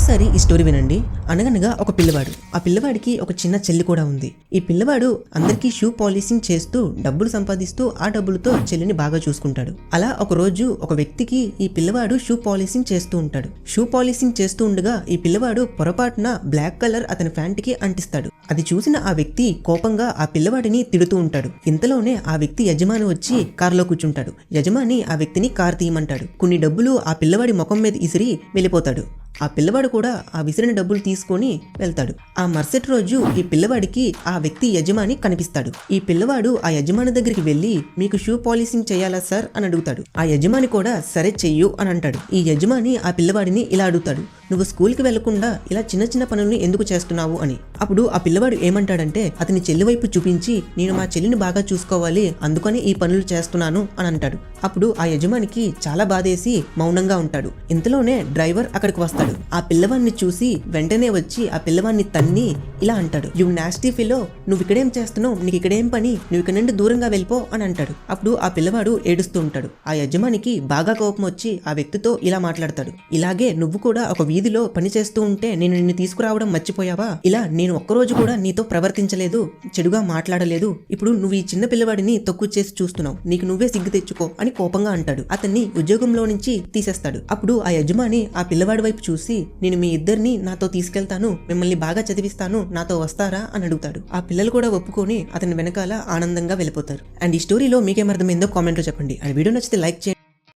ఒకసారి ఈ స్టోరీ వినండి. అనగనగా ఒక పిల్లవాడు, ఆ పిల్లవాడికి ఒక చిన్న చెల్లి కూడా ఉంది. ఈ పిల్లవాడు అందరికీ షూ పాలిషింగ్ చేస్తూ డబ్బులు సంపాదిస్తూ ఆ డబ్బులతో చెల్లిని బాగా చూసుకుంటాడు. అలా ఒక రోజు ఒక వ్యక్తికి ఈ పిల్లవాడు షూ పాలిషింగ్ చేస్తూ ఉంటాడు. షూ పాలిషింగ్ చేస్తూ ఉండగా ఈ పిల్లవాడు పొరపాటున బ్లాక్ కలర్ అతని ప్యాంటుకి అంటిస్తాడు. అది చూసిన ఆ వ్యక్తి కోపంగా ఆ పిల్లవాడిని తిడుతూ ఉంటాడు. ఇంతలోనే ఆ వ్యక్తి యజమాని వచ్చి కారులో కూర్చుంటాడు. యజమాని ఆ వ్యక్తిని కారు తీయమంటాడు. కొన్ని డబ్బులు ఆ పిల్లవాడి ముఖం మీద ఇసిరి వెళ్ళిపోతాడు. ఆ పిల్లవాడు కూడా ఆ విసిరిన డబ్బులు తీసుకొని వెళ్తాడు. ఆ మరుసటి రోజు ఈ పిల్లవాడికి ఆ వ్యక్తి యజమాని కనిపిస్తాడు. ఈ పిల్లవాడు ఆ యజమాని దగ్గరికి వెళ్ళి, మీకు షూ పాలిషింగ్ చేయాలా సార్ అని అడుగుతాడు. ఆ యజమాని కూడా సరే చెయ్యు అని అంటాడు. ఈ యజమాని ఆ పిల్లవాడిని ఇలా అడుగుతాడు, నువ్వు స్కూల్కి వెళ్లకుండా ఇలా చిన్న చిన్న పనుల్ని ఎందుకు చేస్తున్నావు అని. అప్పుడు ఆ పిల్లవాడు ఏమంటాడంటే, అతని చెల్లి వైపు చూపించి, నేను మా చెల్లిని బాగా చూసుకోవాలి అందుకని ఈ పనులు చేస్తున్నాను అని అంటాడు. అప్పుడు ఆ యజమానికి చాలా బాధేసి మౌనంగా ఉంటాడు. ఇంతలోనే డ్రైవర్ అక్కడికి వస్తాడు. ఆ పిల్లవాడిని చూసి వెంటనే వచ్చి ఆ పిల్లవాడిని తన్ని ఇలా అంటాడు, యు నాస్టీ ఫెలో, నువ్వు ఇక్కడేం చేస్తున్నావు, నీకు ఇక్కడేం పని, నువ్వు ఇక్కడ నుండి దూరంగా వెళ్ళిపో అని అంటాడు. అప్పుడు ఆ పిల్లవాడు ఏడుస్తూ ఉంటాడు. ఆ యజమానికి బాగా కోపం వచ్చి ఆ వ్యక్తితో ఇలా మాట్లాడతాడు, ఇలాగే నువ్వు కూడా ఒక వీధిలో పని చేస్తూ ఉంటే నేను నిన్ను తీసుకురావడం మర్చిపోయావా? ఇలా నేను ఒక్కరోజు కూడా నీతో ప్రవర్తించలేదు, చెడుగా మాట్లాడలేదు, ఇప్పుడు నువ్వు ఈ చిన్న పిల్లవాడిని తక్కువ చేసి చూస్తున్నావు, నీకు నువ్వే సిగ్గు తెచ్చుకో అని కోపంగా అంటాడు. అతన్ని ఉద్యోగంలో నుంచి తీసేస్తాడు. అప్పుడు ఆ యజమాని ఆ పిల్లవాడి వైపు చూసి, నేను మీ ఇద్దరిని నాతో తీసుకెళ్తాను, మిమ్మల్ని బాగా చదివిస్తాను, నాతో వస్తారా అని అడుగుతాడు. ఆ పిల్లలు కూడా ఒప్పుకొని అతని వెనకాల ఆనందంగా వెళ్ళిపోతారు. అండ్ ఈ స్టోరీలో మీకేం అర్థమైందో కామెంట్లో చెప్పండి. అండ్ వీడియో నచ్చితే లైక్ చేయండి.